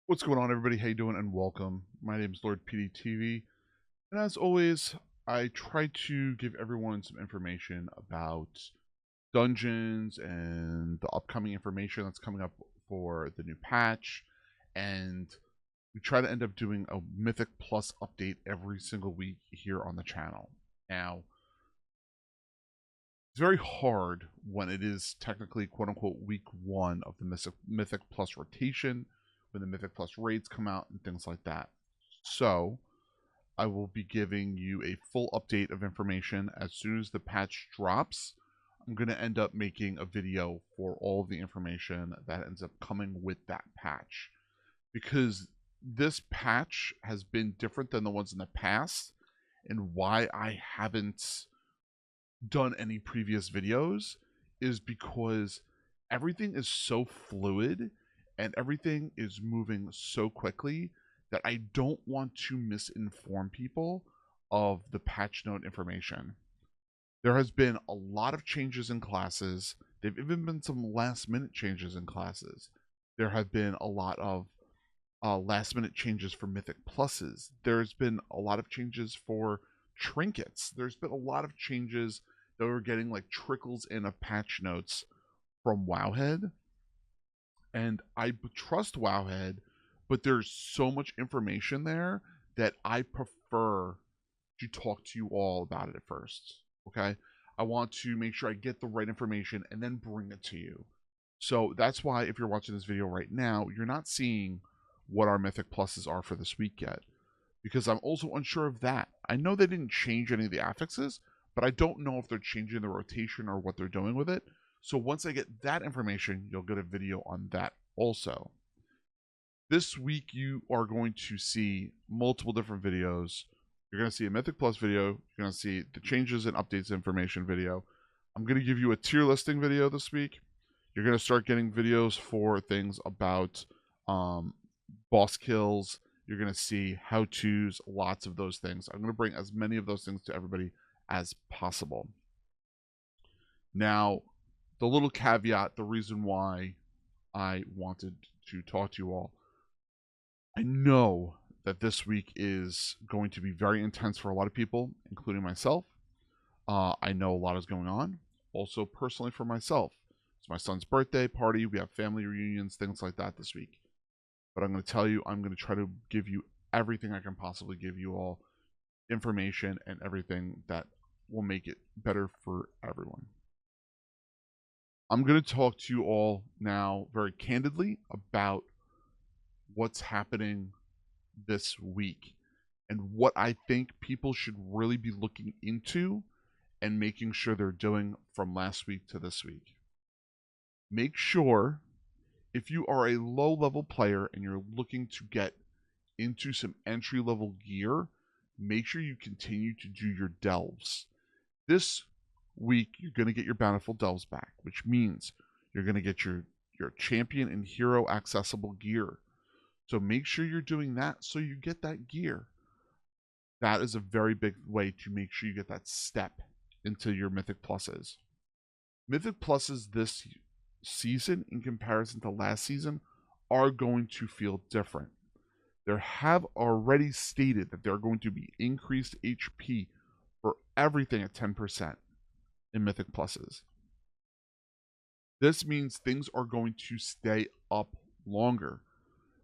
What's going on, everybody? How you doing? And welcome. My name is Lord PeteyTV, and as always, I try to give everyone some information about dungeons and the upcoming information that's coming up for the new patch, and we try to end up doing a Mythic Plus update every single week here on the channel. Now, it's very hard when it is technically quote unquote week one of the Mythic Plus rotation, when the Mythic Plus raids come out and things like that. So I will be giving you a full update of information as soon as the patch drops. I'm going to end up making a video for all of the information that ends up coming with that patch, because this patch has been different than the ones in the past, and why I haven't done any previous videos is because everything is so fluid and everything is moving so quickly that I don't want to misinform people of the patch note information. There has been a lot of changes in classes. There've even been some last minute changes in classes. There have been a lot of last minute changes for Mythic Pluses. There's been a lot of changes for trinkets. There's been a lot of changes that we're getting like trickles in of patch notes from Wowhead. And I trust Wowhead, but there's so much information there that I prefer to talk to you all about it at first. Okay? I want to make sure I get the right information and then bring it to you. So that's why if you're watching this video right now, you're not seeing what our Mythic Pluses are for this week yet, because I'm also unsure of that. I know they didn't change any of the affixes, but I don't know if they're changing the rotation or what they're doing with it. So once I get that information, you'll get a video on that also. This week, you are going to see multiple different videos. You're going to see a Mythic Plus video. You're going to see the changes and updates information video. I'm going to give you a tier listing video this week. You're going to start getting videos for things about boss kills. You're going to see how-tos, lots of those things. I'm going to bring as many of those things to everybody as possible. Now, the little caveat, the reason why I wanted to talk to you all, I know that this week is going to be very intense for a lot of people, including myself. I know a lot is going on. Also, personally for myself, it's my son's birthday party. We have family reunions, things like that this week. But I'm going to tell you, I'm going to try to give you everything I can possibly give you all, information and everything that will make it better for everyone. I'm going to talk to you all now very candidly about what's happening this week and what I think people should really be looking into and making sure they're doing from last week to this week. Make sure, if you are a low-level player and you're looking to get into some entry-level gear, make sure you continue to do your delves. This week, you're going to get your bountiful delves back, which means you're going to get your champion and hero accessible gear. So make sure you're doing that so you get that gear. That is a very big way to make sure you get that step into your Mythic Pluses. Mythic Pluses this season in comparison to last season are going to feel different. There have already stated that there are going to be increased HP for everything at 10% in Mythic Pluses. This means things are going to stay up longer,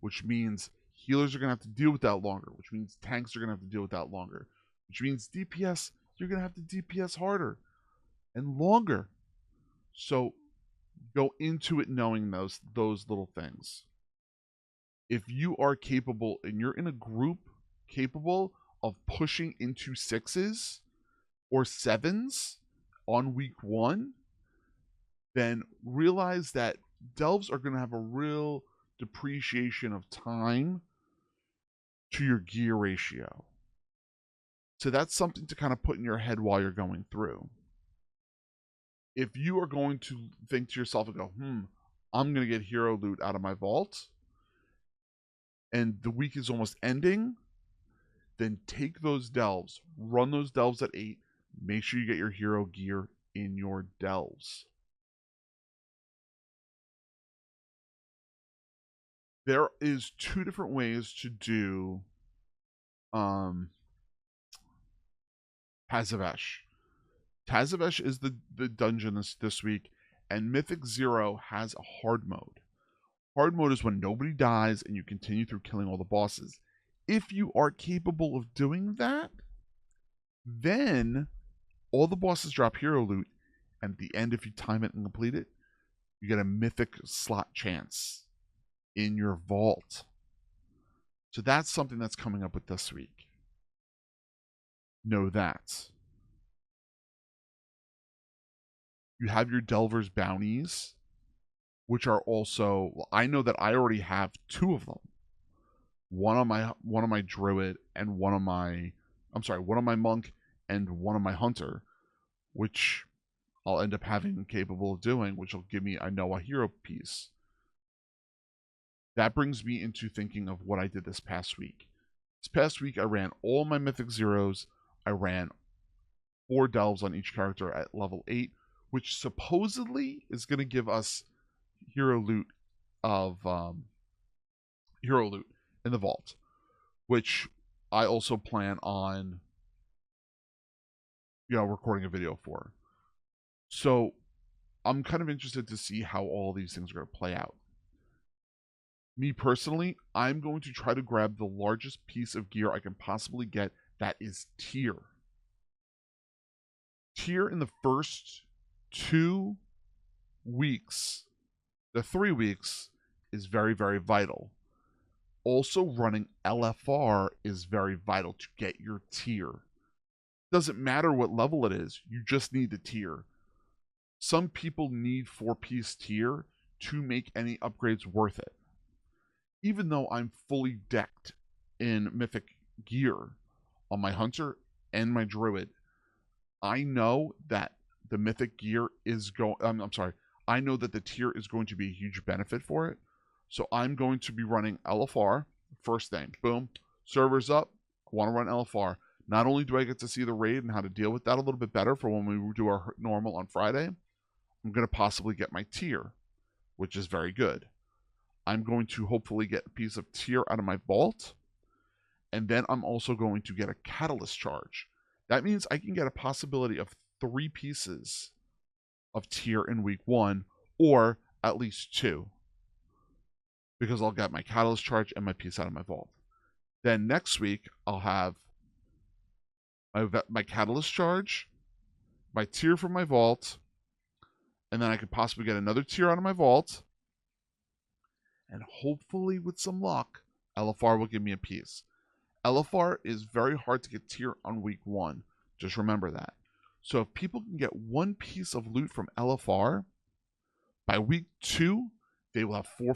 which means healers are going to have to deal with that longer, which means tanks are going to have to deal with that longer, which means DPS, you're going to have to DPS harder and longer. So go into it knowing those little things. If you are capable and you're in a group capable of pushing into 6s or 7s on week 1, then realize that delves are going to have a real depreciation of time to your gear ratio. So that's something to kind of put in your head while you're going through. If you are going to think to yourself and go, I'm going to get hero loot out of my vault, and the week is almost ending, then take those delves, run those delves at 8, make sure you get your hero gear in your delves. There is two different ways to do Tazavesh. Tazavesh is the dungeon this week, and Mythic Zero has a hard mode. Hard mode is when nobody dies and you continue through killing all the bosses. If you are capable of doing that, then all the bosses drop hero loot, and at the end, if you time it and complete it, you get a mythic slot chance in your vault. So that's something that's coming up with this week. Know that. You have your Delver's bounties, which are also, well, I know that I already have two of them. One on my druid and one on my monk and one on my hunter, which I'll end up having capable of doing, which will give me a hero piece. That brings me into thinking of what I did this past week. This past week, I ran all my Mythic Zeros. I ran 4 delves on each character at level 8, which supposedly is going to give us hero loot in the vault, which I also plan on recording a video for. So I'm kind of interested to see how all these things are going to play out. Me personally, I'm going to try to grab the largest piece of gear I can possibly get that is tier. Tier in the first 2 weeks, the 3 weeks, is very, very vital. Also, running LFR is very vital to get your tier. Doesn't matter what level it is, you just need the tier. Some people need 4-piece tier to make any upgrades worth it. Even though I'm fully decked in mythic gear on my hunter and my druid, I know that the mythic gear is I know that the tier is going to be a huge benefit for it. So I'm going to be running LFR first thing. Boom. Server's up. I want to run LFR. Not only do I get to see the raid and how to deal with that a little bit better for when we do our normal on Friday, I'm going to possibly get my tier, which is very good. I'm going to hopefully get a piece of tier out of my vault. And then I'm also going to get a catalyst charge. That means I can get a possibility of 3 pieces of tier in week 1, or at least 2. Because I'll get my catalyst charge and my piece out of my vault. Then next week, I'll have my catalyst charge, my tier from my vault, and then I could possibly get another tier out of my vault. And hopefully, with some luck, LFR will give me a piece. LFR is very hard to get tier on week 1. Just remember that. So if people can get 1 piece of loot from LFR, by week 2, they will have 4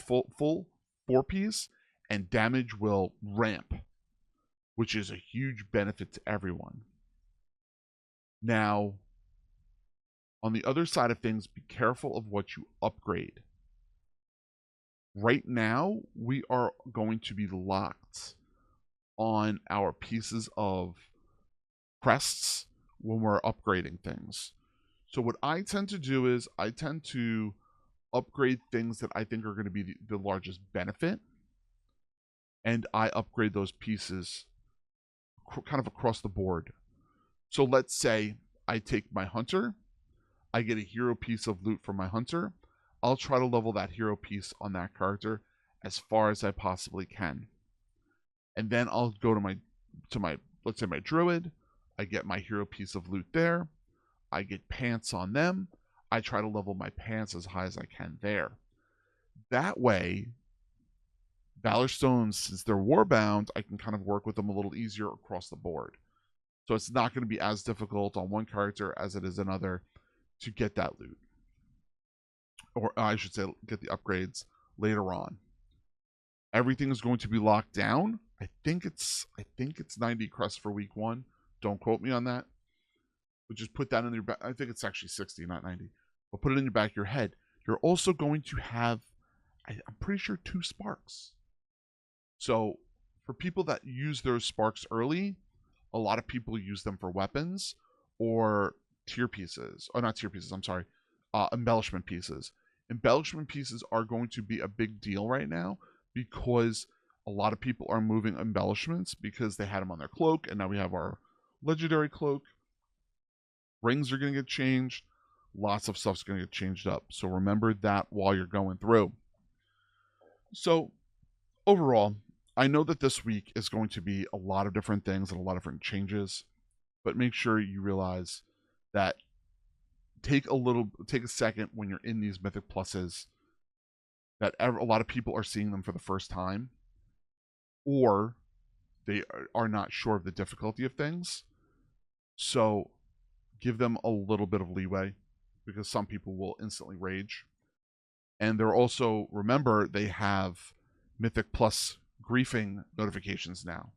4-piece, and damage will ramp, which is a huge benefit to everyone. Now, on the other side of things, be careful of what you upgrade. Right now, we are going to be locked on our pieces of crests when we're upgrading things. So what I tend to do is I tend to upgrade things that I think are going to be the largest benefit, and I upgrade those pieces kind of across the board. So let's say I take my hunter, I get a hero piece of loot from my hunter. I'll try to level that hero piece on that character as far as I possibly can. And then I'll go to my let's say my druid. I get my hero piece of loot there. I get pants on them. I try to level my pants as high as I can there. That way, Valor Stones, since they're warbound, I can kind of work with them a little easier across the board. So it's not going to be as difficult on one character as it is another to get that loot. Or I should say, get the upgrades later on. Everything is going to be locked down. I think it's 90 crests for week 1. Don't quote me on that. But just put that in your back. I think it's actually 60, not 90. But put it in your back of your head. You're also going to have, I'm pretty sure, 2 sparks. So for people that use those sparks early, a lot of people use them for weapons or tier pieces. Oh, not tier pieces, I'm sorry. Embellishment pieces. Embellishment pieces are going to be a big deal right now because a lot of people are moving embellishments because they had them on their cloak, and now we have our legendary cloak. Rings are going to get changed. Lots of stuff's going to get changed up. So remember that while you're going through. So overall, I know that this week is going to be a lot of different things and a lot of different changes, but make sure you realize that take a second when you're in these Mythic Pluses that a lot of people are seeing them for the first time, or they are not sure of the difficulty of things. So give them a little bit of leeway, because some people will instantly rage. And they're also, remember, they have Mythic Plus griefing notifications now.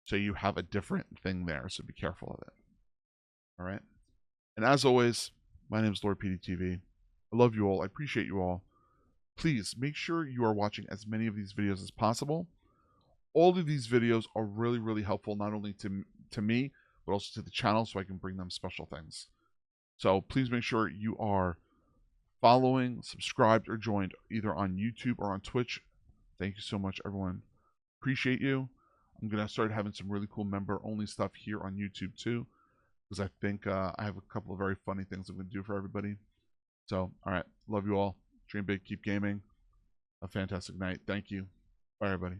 So you have a different thing there, so be careful of it. All right? And as always, my name is Lord PeteyTV. I love you all. I appreciate you all. Please make sure you are watching as many of these videos as possible. All of these videos are really, really helpful, not only to me, but also to the channel, so I can bring them special things. So please make sure you are following, subscribed, or joined either on YouTube or on Twitch. Thank you so much, everyone. Appreciate you. I'm going to start having some really cool member-only stuff here on YouTube, too, because I think I have a couple of very funny things I'm going to do for everybody. So, all right. Love you all. Dream big. Keep gaming. A fantastic night. Thank you. Bye, everybody.